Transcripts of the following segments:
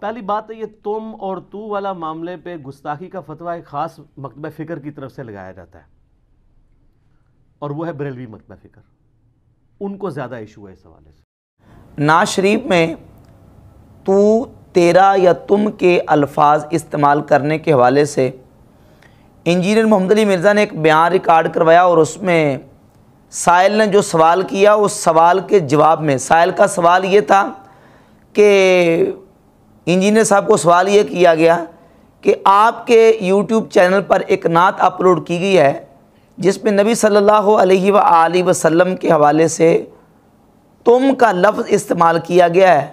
पहली बात है, ये तुम और तू वाला मामले पे गुस्ताखी का फतवा एक ख़ास मकतब फ़िक्र की तरफ से लगाया जाता है, और वो है बरेलवी मकतब फ़िक्र। उनको ज़्यादा इशू है इस हवाले से। नाज शरीफ में तू, तेरा या तुम के अल्फाज इस्तेमाल करने के हवाले से इंजीनियर मोहम्मद अली मिर्ज़ा ने एक बयान रिकॉर्ड करवाया, और उसमें साइल ने जो सवाल किया उस सवाल के जवाब में, साइल का सवाल ये था कि इंजीनियर साहब को सवाल ये किया गया कि आपके यूट्यूब चैनल पर एक नात अपलोड की गई है जिसमें नबी सल्लल्लाहु अलैहि वसल्लम के हवाले से तुम का लफ्ज़ इस्तेमाल किया गया है,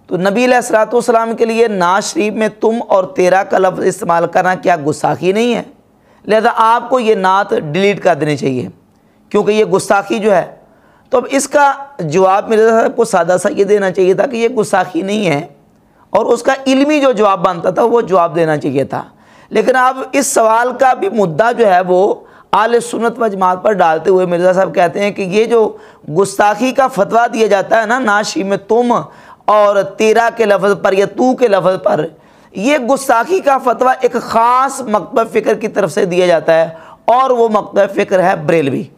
तो नबी अलैहिस्सलाम के लिए नाज शरीफ में तुम और तेरा का लफ्ज़ इस्तेमाल करना क्या गुस्ताखी नहीं है? लिहाजा आपको ये नात डिलीट कर देनी चाहिए क्योंकि ये गुस्ताखी जो है। तो अब इसका जवाब मेरे साहब को सादा सा ये देना चाहिए था कि ये गुस्ताखी नहीं है, और उसका इल्मी जो जवाब बनता था वो जवाब देना चाहिए था। लेकिन अब इस सवाल का भी मुद्दा जो है वो आले सुन्नत व जमात पर डालते हुए मिर्ज़ा साहब कहते हैं कि ये जो गुस्ताखी का फतवा दिया जाता है ना नाज शरीफ में तुम और तेरा के लफ्ज़ पर या तू के लफ्ज़ पर, ये गुस्ताखी का फतवा एक ख़ास मकतब फ़िक्र की तरफ से दिया जाता है, और वो मकतब फ़िक्र है बरेलवी।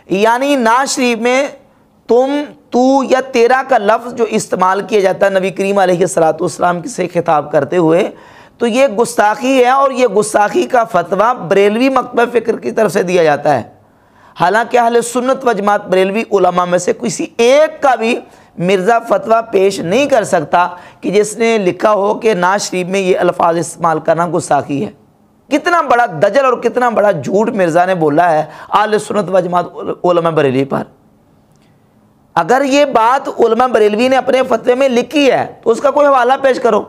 यानी नाज शरीफ में तुम, तू या तेरा का लफ्ज़ जो इस्तेमाल किया जाता है नबी करीम अलैहिस्सलाम से खिताब करते हुए, तो ये गुस्ताखी है, और ये गुस्ताखी का फतवा बरेलवी मकतब फ़िक्र की तरफ से दिया जाता है। हालांकि अहले सुन्नत व जमात बरेलवी उलमा में से किसी एक का भी मिर्ज़ा फतवा पेश नहीं कर सकता कि जिसने लिखा हो कि नाज शरीफ में ये अल्फाज इस्तेमाल करना गुस्ताखी है। कितना बड़ा दजल और कितना बड़ा झूठ मिर्ज़ा ने बोला है अहले सुन्नत व जमात उलमा बरेलवी पर। अगर ये बात उलमा बरेलवी ने अपने फतवे में लिखी है तो उसका कोई हवाला पेश करो,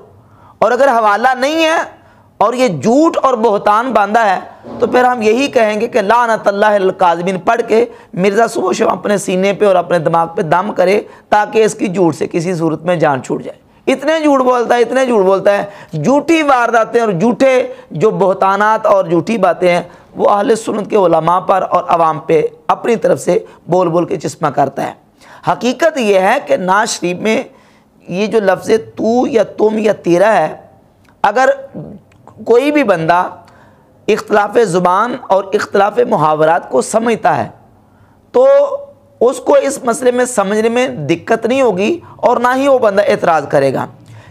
और अगर हवाला नहीं है और ये झूठ और बहतान बांधा है तो फिर हम यही कहेंगे कि लानतल्लाह अल काज़िमीन पढ़ के मिर्ज़ा सुबह शाम अपने सीने पे और अपने दिमाग पे दम करे ताकि इसकी झूठ से किसी सूरत में जान छूट जाए। इतने झूठ बोलता है, इतने झूठ बोलता है, झूठी वारदातें और झूठे जो बहतानात और झूठी बातें हैं वो अहले सुन्नत के उलमा पर और आवाम पे अपनी तरफ से बोल बोल के चश्मा करता है। हकीकत यह है कि नाज शरीफ में ये जो लफ्ज़ तू या तुम या तेरा है, अगर कोई भी बंदा इख्तलाफ ज़ुबान और इख्तलाफ मुहावरात को समझता है तो उसको इस मसले में समझने में दिक्कत नहीं होगी, और ना ही वो बंदा एतराज़ करेगा।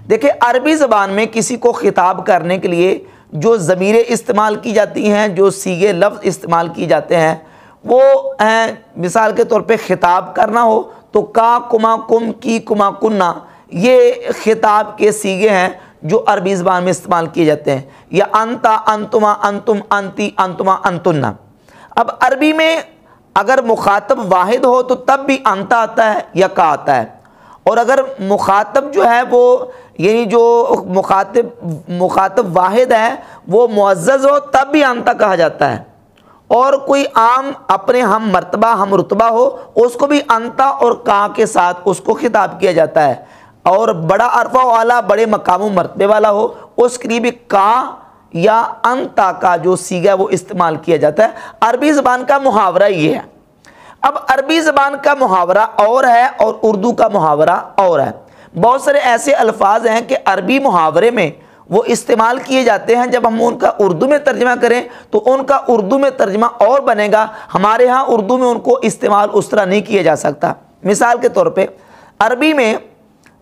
देखिए, अरबी ज़बान में किसी को खिताब करने के लिए जो ज़मीरें इस्तेमाल की जाती हैं, जो सीगे लफ्ज़ इस्तेमाल किए जाते हैं, वो हैं मिसाल के तौर पे खिताब करना हो तो का, कुमा, कुम, की, कुमा, कुन्ना, ये खिताब के सीगे हैं जो अरबी ज़बान में इस्तेमाल किए जाते हैं, या अंता, अंतुमा, अंतुम, अंती, अंतुमा, अंतुन्ना। अब अरबी में अगर मुखातब वाहिद हो तो तब भी अंता आता है या का आता है, और अगर मुखातब जो है वो यानी जो मुखातब वाहिद है वो मुअज़्ज़ज़ हो तब भी अंता कहा जाता है, और कोई आम अपने हम मर्तबा हम रुतबा हो उसको भी अंता और का के साथ उसको खिताब किया जाता है, और बड़ा अरफा वाला बड़े मकाम मर्तबे वाला हो उसके लिए भी का या अंता का जो सीगा वो इस्तेमाल किया जाता है। अरबी ज़बान का मुहावरा ये है। अब अरबी ज़बान का मुहावरा और है और उर्दू का मुहावरा और है। बहुत सारे ऐसे अल्फाज हैं कि अरबी मुहावरे में वो इस्तेमाल किए जाते हैं, जब हम उनका उर्दू में तर्जमा करें तो उनका उर्दू में तर्जमा और बनेगा, हमारे यहाँ उर्दू में उनको इस्तेमाल उस तरह नहीं किया जा सकता। मिसाल के तौर पे अरबी में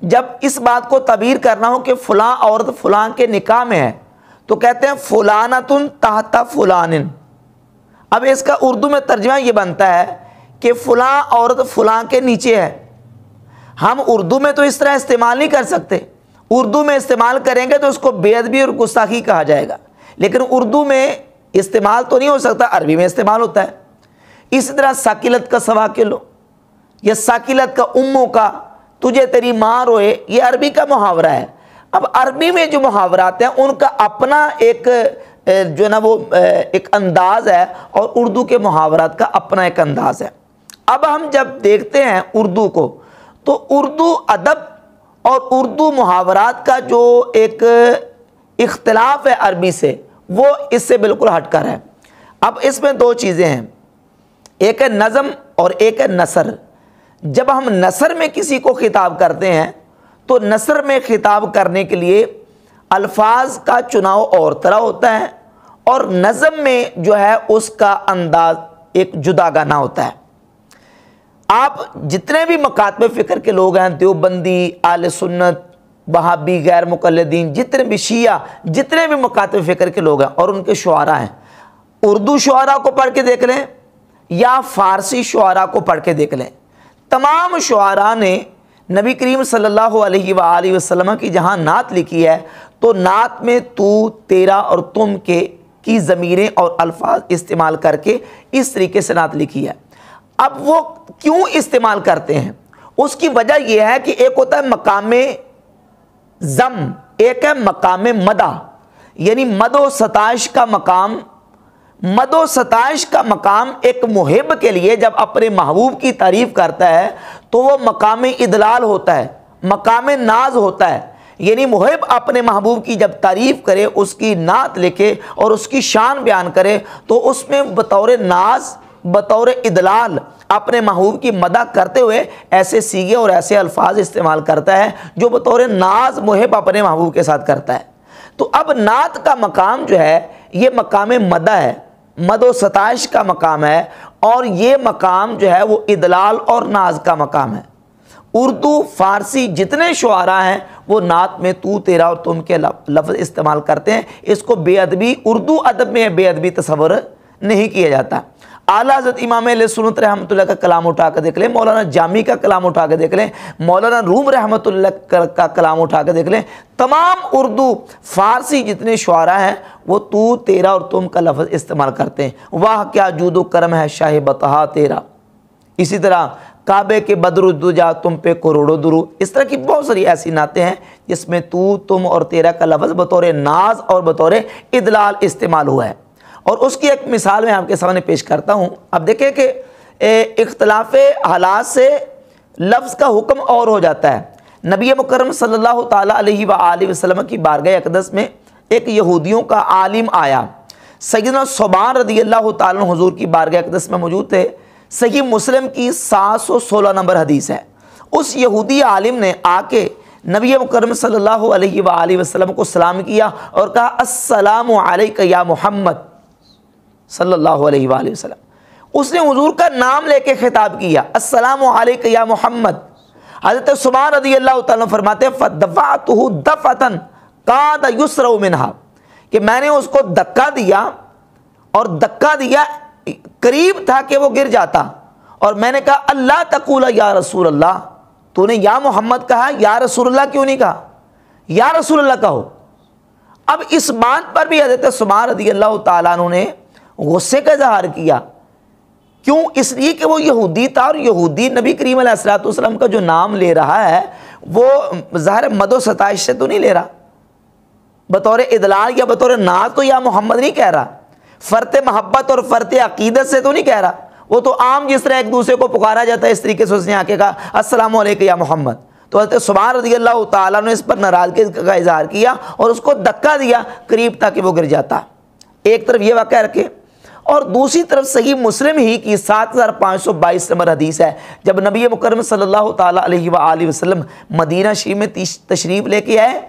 जब इस बात को तबीर करना हो कि फ़लाँ औरत फ़लाँ के निकाह में है तो कहते हैं फ़ुलानतुन तहता फ़ुलानिन। अब इसका उर्दू में तर्जमा ये बनता है कि फ़लाँ औरत फ़लाँ के नीचे है। हम उर्दू में तो इस तरह इस्तेमाल नहीं कर सकते, उर्दू में इस्तेमाल करेंगे तो उसको बेअदबी और गुस्ताखी कहा जाएगा, लेकिन उर्दू में इस्तेमाल तो नहीं हो सकता, अरबी में इस्तेमाल होता है। इसी तरह साकिलत का सवाकिलो या साकिलत का उम्मों का तुझे तेरी माँ रोए, ये अरबी का मुहावरा है। अब अरबी में जो मुहावरात हैं उनका अपना एक जो ना वो एक अंदाज़ है, और उर्दू के मुहावरात का अपना एक अंदाज़ है। अब हम जब देखते हैं उर्दू को तो उर्दू अदब और उर्दू मुहावरात का जो एक इख्तिलाफ है अरबी से, वो इससे बिल्कुल हटकर है। अब इसमें दो चीज़ें हैं, एक है नज़म और एक है नसर। जब हम नसर में किसी को खिताब करते हैं तो नसर में खिताब करने के लिए अल्फाज का चुनाव और तरह होता है और नज़म में जो है उसका अंदाज एक जुदा गाना होता है। आप जितने भी मकातब फ़िक्र के लोग हैं, देवबंदी, आले सुन्नत, वहाबी, गैर मुक़ल्लिदीन, जितने भी शिया, जितने भी मकातब फ़िक्र के लोग हैं और उनके शुआरा हैं, उर्दू शुआरा को पढ़ के देख लें या फ़ारसी शुआरा को पढ़ के देख लें, तमाम शुआरा ने नबी करीम सल्लल्लाहु अलैहि वसल्लम की जहाँ नात लिखी है तो नात में तू, तेरा और तुम के की ज़मीरें और अल्फाज इस्तेमाल करके इस तरीके से नात लिखी है। अब वो क्यों इस्तेमाल करते हैं, उसकी वजह यह है कि एक होता है मकामे ज़म, एक है मकामे मदा, यानी मदो सताइश का मकाम। मदो सताइश का मकाम एक मुहिब के लिए जब अपने महबूब की तारीफ़ करता है तो वो मकाम इदलाल होता है, मकाम नाज होता है। यानी मुहिब अपने महबूब की जब तारीफ़ करे, उसकी नात लिखे और उसकी शान बयान करे तो उसमें बतौर नाज, बतौर इदलाल अपने महबूब की मदद करते हुए ऐसे सीगे और ऐसे अल्फाज इस्तेमाल करता है जो बतौर नाज मुहिब अपने महबूब के साथ करता है। तो अब नात का मकाम जो है ये मकाम मदा है, मदो सताइश का मकाम है और ये मकाम जो है वो इदलाल और नाज का मकाम है। उर्दू, फ़ारसी जितने शुआरा हैं वो नात में तू, तेरा और तुम के लफ्ज़ इस्तेमाल करते हैं। इसको बेअदबी, उर्दू अदब में बेअदबी तस्वर नहीं किया जाता। आला हज़रत इमाम अहले सुन्नत रहमतुल्लाह का कलाम उठा कर देख लें, मौलाना जामी का कलाम उठा कर देख लें, मौलाना रूम रहमतुल्लाह का कलाम उठा कर देख लें, तमाम उर्दू, फ़ारसी जितने शुआरा हैं वो तू, तेरा और तुम का लफ्ज़ इस्तेमाल करते हैं। वाह क्या जूदो करम है शाह बतहा तेरा। इसी तरह काबे के बदरुद्दुजा तुम पे करोड़ों दुरू, इस तरह की बहुत सारी ऐसी नातें हैं जिसमें तू, तुम और तेरा का लफ्ज़ बतौर नाज और बतौर इदलाल इस्तेमाल हुआ है। और उसकी एक मिसाल मैं आपके सामने पेश करता हूँ। अब देखें कि इख्तलाफ हालात से लफ्ज़ का हुक्म और हो जाता है। नबी मुकर्रम सल्लल्लाहु ताला अलैहि वसल्लम की बारगाह अक़दस में एक यहूदियों का आलिम आया। सैयदना सुबान रज़ियल्लाहु ताला अन्हु हुज़ूर की बारगाह अक़दस में मौजूद थे। सही मुस्लिम की 716 नंबर हदीस है। उस यहूदी आलिम ने आके नबी मुकर्रम सल्लल्लाहु अलैहि वसल्लम को सलाम किया और कहा अस्सलामु अलैका या मोहम्मद सल्लल्लाहु अलैहि वसल्लम। उसने हुजूर का नाम लेके खिताब किया, अस्सलामु अलैका या मोहम्मद। हज़रत सुबान रज़ियल्लाहु ताला फरमाते फदफ़अतहु दफ़अतन काद युस्रउ मिनहा, कि मैंने उसको धक्का दिया और धक्का दिया करीब था कि वो गिर जाता। और मैंने कहा अल्लाह तक़ूला या रसूल अल्लाह, तूने या मोहम्मद कहा, या रसूल अल्लाह क्यों नहीं कहा, या रसूल अल्लाह कहो। अब इस बात पर भी हज़रत सुबान रज़ियल्लाहु ताला अन्हु ने गुस्से का इज़हार किया। क्यों? इसलिए कि वो यहूदी था और यहूदी नबी करीम अलैहिस्सलातु वस्सलाम का जो नाम ले रहा है वो ज़ाहिर मदो सताइश से तो नहीं ले रहा, बतौर इदलाल या बतौर नाज तो या मोहम्मद नहीं कह रहा, फ़र्त मोहब्बत और फ़र्त अक़ीदत से तो नहीं कह रहा। वो तो आम जिस तरह एक दूसरे को पुकारा जाता है इस तरीके से उसने आके कहा अस्सलामु अलैका या मोहम्मद। तो हज़रत सुबान रज़ियल्लाहु ताला ने इस पर नाराज़गी का इज़हार किया और उसको धक्का दिया करीब ताकि वो गिर जाता। एक तरफ ये वाक़या रखे और दूसरी तरफ सही मुस्लिम ही की 7522 नंबर हदीस है। जब नबी मुकर्रम सल्लल्लाहु ताला अलैहि वसल्लम मदीना शरीफ में तशरीफ़ लेके आए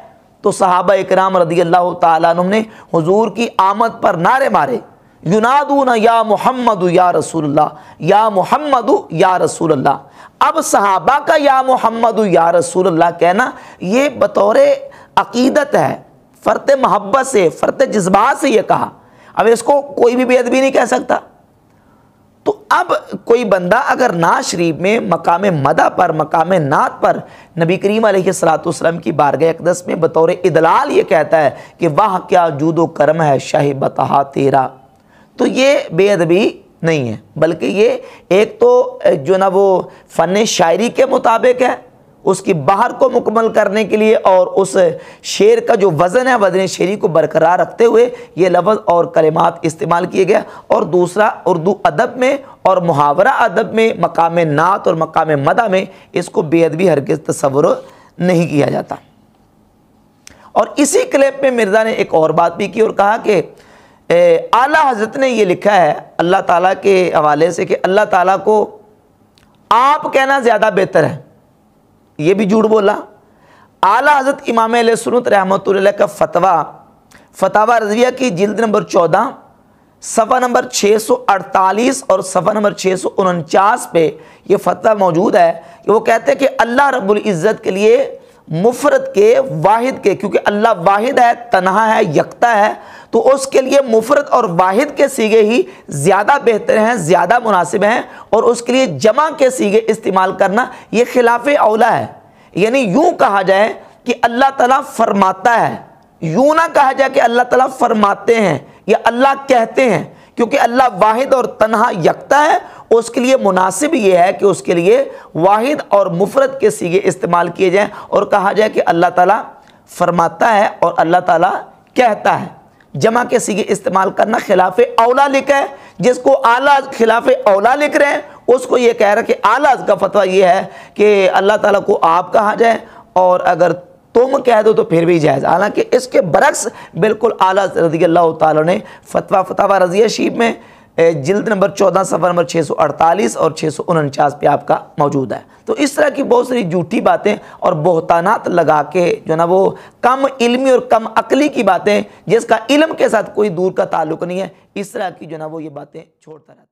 तो सहाबा इकराम रज़ियल्लाहु ताला अन्हुम ने हुजूर की आमद पर नारे मारे, युनादूना या मुहम्मदु या रसूलल्लाह, या मुहम्मदु या रसूलल्लाह। अब सहाबा का या मुहम्मदु या रसूलल्लाह कहना ये बतौर अक़ीदत है, फ़र्त मोहब्बत से, फ़र्त जज्बात से ये कहा। अब इसको कोई भी बेअदबी नहीं कह सकता। तो अब कोई बंदा अगर नात शरीफ में मकाम मदा पर, मकाम नात पर नबी करीम अलैहिस्सलातु वस्सलाम की बारगाह अक़दस में बतौर इदलाल ये कहता है कि वाह क्या जूदो करम है शाह बतहा तेरा, तो ये बेअदबी नहीं है, बल्कि ये एक तो जो ना वो फ़न शायरी के मुताबिक है, उसकी बाहर को मुकम्मल करने के लिए और उस शेर का जो वज़न है वज़न शेरी को बरकरार रखते हुए ये लफ्ज़ और कलिमात इस्तेमाल किए गए। और दूसरा उर्दू अदब में और मुहावरा अदब में मकाम नात और मकाम मदा में इसको बेअदबी हरगिज़ तस्वुर नहीं किया जाता। और इसी क्लिप में मिर्ज़ा ने एक और बात भी की और कहा कि आला हज़रत ने ये लिखा है अल्लाह ताला के हवाले से कि अल्लाह ताला को आप कहना ज़्यादा बेहतर है। ये भी झूठ बोला। आला हज़रत इमाम अहले सुन्नत रहमतुल्लाह का फतवा रज़विया की जिल्द नंबर 14 सफ़ा नंबर 648 और सफ़ा नंबर 649 पे ये फतवा मौजूद है कि वो कहते हैं कि अल्लाह रब्बुल इज़्ज़त के लिए मुफरद के, वाहिद के, क्योंकि अल्लाह वाहिद है, तन्हा है, यकता है, तो उसके लिए मुफरद और वाहिद के सीगे ही ज़्यादा बेहतर हैं, ज़्यादा मुनासिब हैं, और उसके लिए जमा के सीगे इस्तेमाल करना ये खिलाफ औला है। यानी यूँ कहा जाए कि अल्लाह ताला फरमाता है, यूँ ना कहा जाए कि अल्लाह ताला फरमाते हैं या अल्लाह कहते हैं, क्योंकि अल्लाह वाहिद और तन्हा यकता है। उसके लिए मुनासिब ये है कि उसके लिए वाहिद और मुफरद के सीगे इस्तेमाल किए जाएं और कहा जाए कि अल्लाह ताला फरमाता है और अल्लाह ताला कहता है। जमा के सीगे इस्तेमाल करना खिलाफ औला लिखा है। जिसको आला खिलाफ औला लिख रहे हैं उसको ये कह रहा है कि आला का फतवा ये है कि अल्लाह ताला को आप कहा जाए, और अगर तुम कह दो तो फिर भी जायज़। हालांकि इसके बरक्स बिल्कुल आला रज़ियल्लाहु ताला ने फतवा रज़िया शीफ में जिल्द नंबर 14 सफ़ा नंबर 648 और 649 पे आपका मौजूद है। तो इस तरह की बहुत सारी झूठी बातें और बहतानात लगा के जो ना वो कम इल्मी और कम अकली की बातें, जिसका इल्म के साथ कोई दूर का ताल्लुक़ नहीं है, इस तरह की जो ना वो ये बातें छोड़ता रहता है।